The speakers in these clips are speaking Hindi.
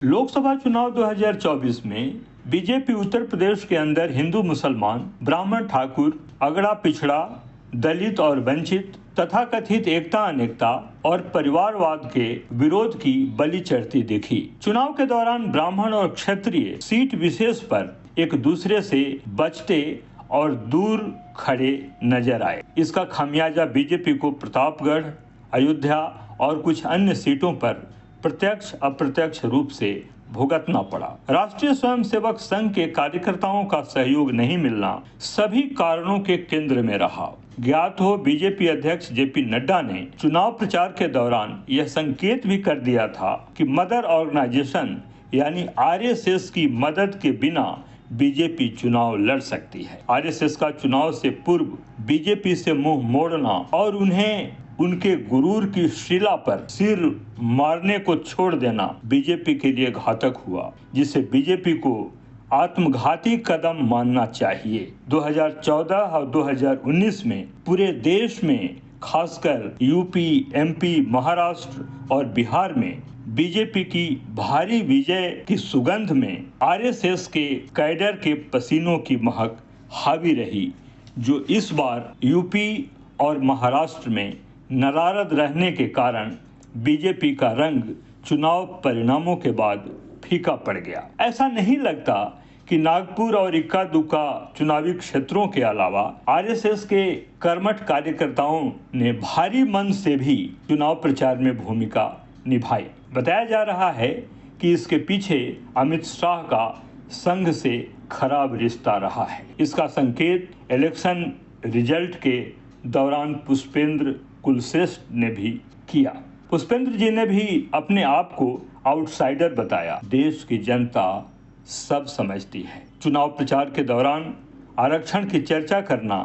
लोकसभा चुनाव 2024 में बीजेपी उत्तर प्रदेश के अंदर हिंदू मुसलमान, ब्राह्मण ठाकुर, अगड़ा पिछड़ा, दलित और वंचित, तथाकथित एकता अनेकता और परिवारवाद के विरोध की बलि चढ़ती दिखी। चुनाव के दौरान ब्राह्मण और क्षत्रिय सीट विशेष पर एक दूसरे से बचते और दूर खड़े नजर आए। इसका खामियाजा बीजेपी को प्रतापगढ़, अयोध्या और कुछ अन्य सीटों पर प्रत्यक्ष अप्रत्यक्ष रूप से भुगतना पड़ा। राष्ट्रीय स्वयंसेवक संघ के कार्यकर्ताओं का सहयोग नहीं मिलना सभी कारणों के केंद्र में रहा। ज्ञात हो, बीजेपी अध्यक्ष जेपी नड्डा ने चुनाव प्रचार के दौरान यह संकेत भी कर दिया था कि मदर ऑर्गेनाइजेशन यानी आरएसएस की मदद के बिना बीजेपी चुनाव लड़ सकती है। आरएसएस का चुनाव से पूर्व बीजेपी से मुंह मोड़ना और उन्हें उनके गुरूर की शिला पर सिर मारने को छोड़ देना बीजेपी के लिए घातक हुआ, जिसे बीजेपी को आत्मघाती कदम मानना चाहिए। 2014 और 2019 में पूरे देश में, खासकर यूपी, एमपी, महाराष्ट्र और बिहार में बीजेपी की भारी विजय की सुगंध में आरएसएस के कैडर के पसीनों की महक हावी रही, जो इस बार यूपी और महाराष्ट्र में नाराज रहने के कारण बीजेपी का रंग चुनाव परिणामों के बाद फीका पड़ गया। ऐसा नहीं लगता कि नागपुर और इक्का दुक्का चुनावी क्षेत्रों के अलावा आरएसएस के कर्मठ कार्यकर्ताओं ने भारी मन से भी चुनाव प्रचार में भूमिका निभाई। बताया जा रहा है कि इसके पीछे अमित शाह का संघ से खराब रिश्ता रहा है। इसका संकेत इलेक्शन रिजल्ट के दौरान पुष्पेंद्र कुलश्रेष्ठ ने भी किया। पुष्पेंद्र जी ने भी अपने आप को आउटसाइडर बताया। देश की जनता सब समझती है। चुनाव प्रचार के दौरान आरक्षण की चर्चा करना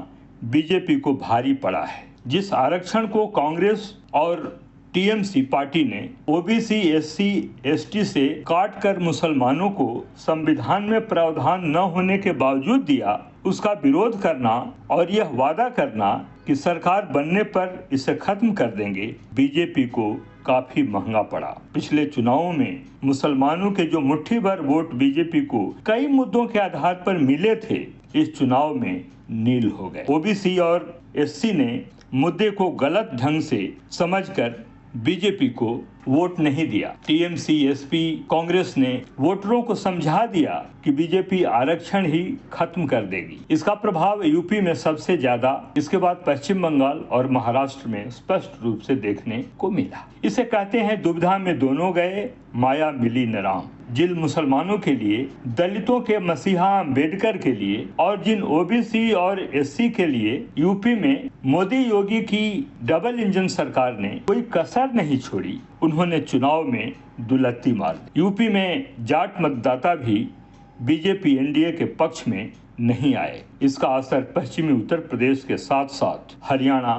बीजेपी को भारी पड़ा है। जिस आरक्षण को कांग्रेस और टीएमसी पार्टी ने ओबीसी, एससी, एसटी से काटकर मुसलमानों को संविधान में प्रावधान न होने के बावजूद दिया, उसका विरोध करना और यह वादा करना कि सरकार बनने पर इसे खत्म कर देंगे, बीजेपी को काफी महंगा पड़ा। पिछले चुनावों में मुसलमानों के जो मुट्ठी भर वोट बीजेपी को कई मुद्दों के आधार पर मिले थे, इस चुनाव में नील हो गए। ओबीसी और एससी ने मुद्दे को गलत ढंग से समझकर बीजेपी को वोट नहीं दिया। टीएमसी, एसपी, कांग्रेस ने वोटरों को समझा दिया कि बीजेपी आरक्षण ही खत्म कर देगी। इसका प्रभाव यूपी में सबसे ज्यादा, इसके बाद पश्चिम बंगाल और महाराष्ट्र में स्पष्ट रूप से देखने को मिला। इसे कहते हैं दुविधा में दोनों गए, माया मिली न राम। जिन मुसलमानों के लिए, दलितों के मसीहा अम्बेडकर के लिए और जिन ओबीसी और एससी के लिए यूपी में मोदी योगी की डबल इंजन सरकार ने कोई कसर नहीं छोड़ी, उन्होंने चुनाव में दुलत्ती मार दी। यूपी में जाट मतदाता भी बीजेपी एनडीए के पक्ष में नहीं आए। इसका असर पश्चिमी उत्तर प्रदेश के साथ साथ हरियाणा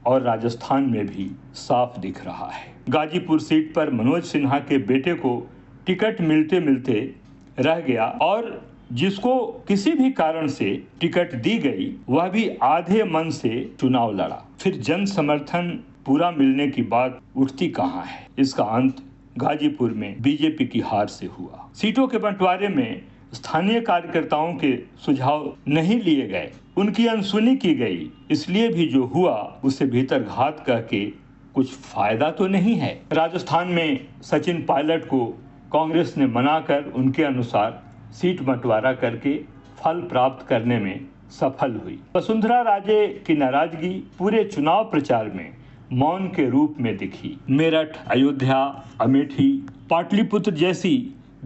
और राजस्थान में भी साफ दिख रहा है। गाजीपुर सीट पर मनोज सिन्हा के बेटे को टिकट मिलते मिलते रह गया और जिसको किसी भी कारण से टिकट दी गई, वह भी आधे मन से चुनाव लड़ा। फिर जन समर्थन पूरा मिलने की बात उठती कहां है। इसका अंत गाजीपुर में बीजेपी की हार से हुआ। सीटों के बंटवारे में स्थानीय कार्यकर्ताओं के सुझाव नहीं लिए गए, उनकी अनसुनी की गई। इसलिए भी जो हुआ उसे भीतर घात कह के कुछ फायदा तो नहीं है। राजस्थान में सचिन पायलट को कांग्रेस ने मनाकर उनके अनुसार सीट बंटवारा करके फल प्राप्त करने में सफल हुई। वसुंधरा राजे की नाराजगी पूरे चुनाव प्रचार में मौन के रूप में दिखी। मेरठ, अयोध्या, अमेठी, पाटलिपुत्र जैसी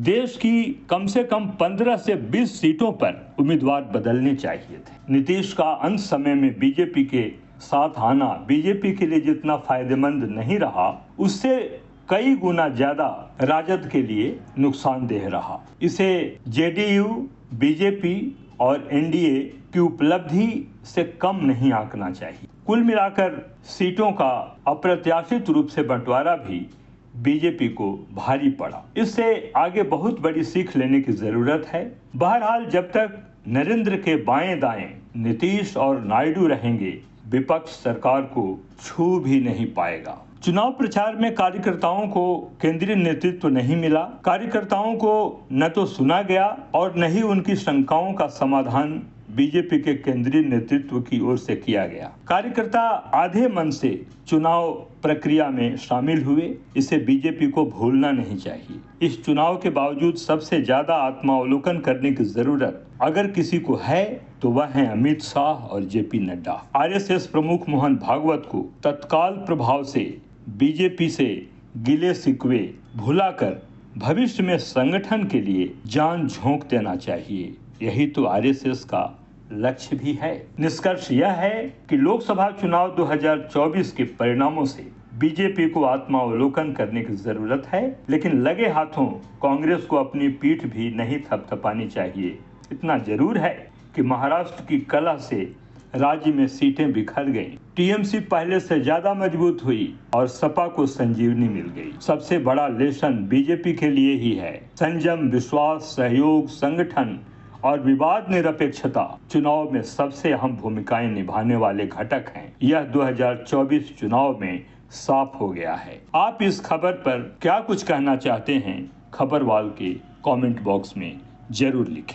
देश की कम से कम 15 से 20 सीटों पर उम्मीदवार बदलने चाहिए थे। नीतीश का अंत समय में बीजेपी के साथ आना बीजेपी के लिए जितना फायदेमंद नहीं रहा, उससे कई गुना ज्यादा राजद के लिए नुकसानदेह रहा। इसे जेडीयू, बीजेपी और एनडीए की उपलब्धि से कम नहीं आंकना चाहिए। कुल मिलाकर सीटों का अप्रत्याशित रूप से बंटवारा भी बीजेपी को भारी पड़ा। इससे आगे बहुत बड़ी सीख लेने की जरूरत है। बहरहाल, जब तक नरेंद्र के बाएं दाएं नीतीश और नायडू रहेंगे, विपक्ष सरकार को छू भी नहीं पाएगा। चुनाव प्रचार में कार्यकर्ताओं को केंद्रीय नेतृत्व नहीं मिला। कार्यकर्ताओं को न तो सुना गया और न ही उनकी शंकाओं का समाधान बीजेपी के केंद्रीय नेतृत्व की ओर से किया गया। कार्यकर्ता आधे मन से चुनाव प्रक्रिया में शामिल हुए। इसे बीजेपी को भूलना नहीं चाहिए। इस चुनाव के बावजूद सबसे ज्यादा आत्मावलोकन करने की जरूरत अगर किसी को है तो वह है अमित शाह और जेपी नड्डा। आरएसएस प्रमुख मोहन भागवत को तत्काल प्रभाव से बीजेपी से गिले शिकवे भुलाकर भविष्य में संगठन के लिए जान झोंक देना चाहिए। यही तो आरएसएस का लक्ष्य भी है। निष्कर्ष यह है कि लोकसभा चुनाव 2024 के परिणामों से बीजेपी को आत्मावलोकन करने की जरूरत है, लेकिन लगे हाथों कांग्रेस को अपनी पीठ भी नहीं थपथपानी चाहिए। इतना जरूर है कि महाराष्ट्र की कलह से राज्य में सीटें बिखर गईं। टीएमसी पहले से ज्यादा मजबूत हुई और सपा को संजीवनी मिल गई। सबसे बड़ा लेसन बीजेपी के लिए ही है। संयम, विश्वास, सहयोग, संगठन और विवाद निरपेक्षता चुनाव में सबसे अहम भूमिकाएं निभाने वाले घटक हैं। यह 2024 चुनाव में साफ हो गया है। आप इस खबर पर क्या कुछ कहना चाहते हैं? खबरवाल के कमेंट बॉक्स में जरूर लिखें।